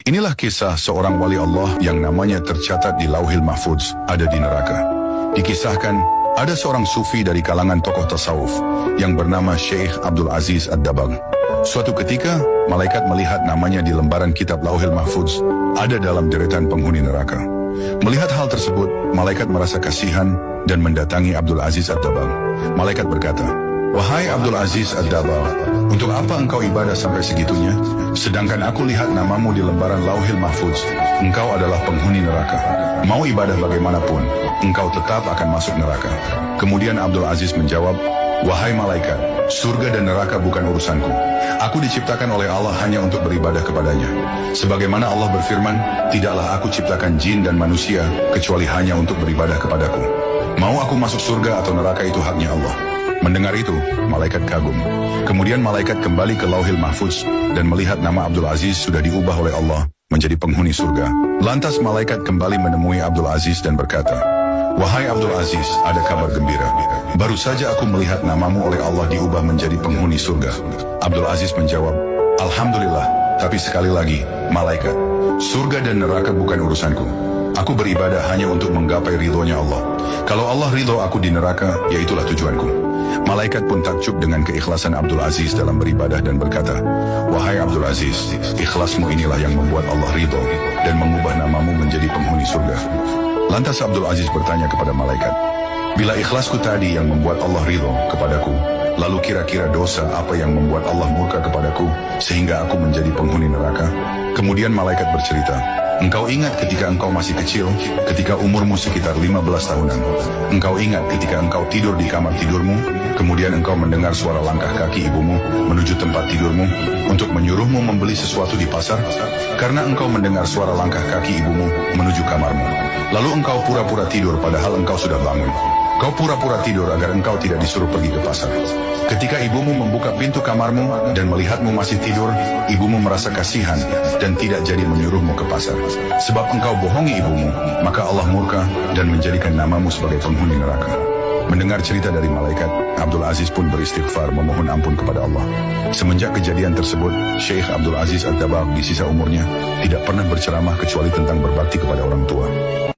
Inilah kisah seorang wali Allah yang namanya tercatat di Lauhil Mahfudz, ada di neraka. Dikisahkan, ada seorang sufi dari kalangan tokoh tasawuf yang bernama Syekh Abdul Aziz Ad-Dabbagh. Suatu ketika, malaikat melihat namanya di lembaran kitab Lauhil Mahfudz, ada dalam deretan penghuni neraka. Melihat hal tersebut, malaikat merasa kasihan dan mendatangi Abdul Aziz Ad-Dabbagh. Malaikat berkata, "Wahai Abdul Aziz Ad-Dabbagh, untuk apa engkau ibadah sampai segitunya? Sedangkan aku lihat namamu di lembaran Lauhil Mahfudz, engkau adalah penghuni neraka. Mau ibadah bagaimanapun, engkau tetap akan masuk neraka." Kemudian Abdul Aziz menjawab, "Wahai malaikat, surga dan neraka bukan urusanku. Aku diciptakan oleh Allah hanya untuk beribadah kepadanya. Sebagaimana Allah berfirman, tidaklah aku ciptakan jin dan manusia, kecuali hanya untuk beribadah kepadaku. Mau aku masuk surga atau neraka itu haknya Allah." Mendengar itu, malaikat kagum. Kemudian malaikat kembali ke Lauhil Mahfudz dan melihat nama Abdul Aziz sudah diubah oleh Allah menjadi penghuni surga. Lantas malaikat kembali menemui Abdul Aziz dan berkata, "Wahai Abdul Aziz, ada kabar gembira. Baru saja aku melihat namamu oleh Allah diubah menjadi penghuni surga." Abdul Aziz menjawab, "Alhamdulillah, tapi sekali lagi, malaikat, surga dan neraka bukan urusanku. Aku beribadah hanya untuk menggapai ridhonya Allah. Kalau Allah ridho aku di neraka, ya itulah tujuanku." Malaikat pun takjub dengan keikhlasan Abdul Aziz dalam beribadah dan berkata, "Wahai Abdul Aziz, ikhlasmu inilah yang membuat Allah ridho dan mengubah namamu menjadi penghuni surga." Lantas Abdul Aziz bertanya kepada malaikat, "Bila ikhlasku tadi yang membuat Allah ridho kepadaku, lalu kira-kira dosa apa yang membuat Allah murka kepadaku sehingga aku menjadi penghuni neraka?" Kemudian malaikat bercerita, "Engkau ingat ketika engkau masih kecil, ketika umurmu sekitar 15 tahunan. Engkau ingat ketika engkau tidur di kamar tidurmu, kemudian engkau mendengar suara langkah kaki ibumu menuju tempat tidurmu untuk menyuruhmu membeli sesuatu di pasar? Karena engkau mendengar suara langkah kaki ibumu menuju kamarmu. Lalu engkau pura-pura tidur padahal engkau sudah bangun. Kau pura-pura tidur agar engkau tidak disuruh pergi ke pasar. Ketika ibumu membuka pintu kamarmu dan melihatmu masih tidur, ibumu merasa kasihan dan tidak jadi menyuruhmu ke pasar. Sebab engkau bohongi ibumu, maka Allah murka dan menjadikan namamu sebagai penghuni neraka." Mendengar cerita dari malaikat, Abdul Aziz pun beristighfar memohon ampun kepada Allah. Semenjak kejadian tersebut, Syekh Abdul Aziz Ad-Dabbagh di sisa umurnya tidak pernah berceramah kecuali tentang berbakti kepada orang tua.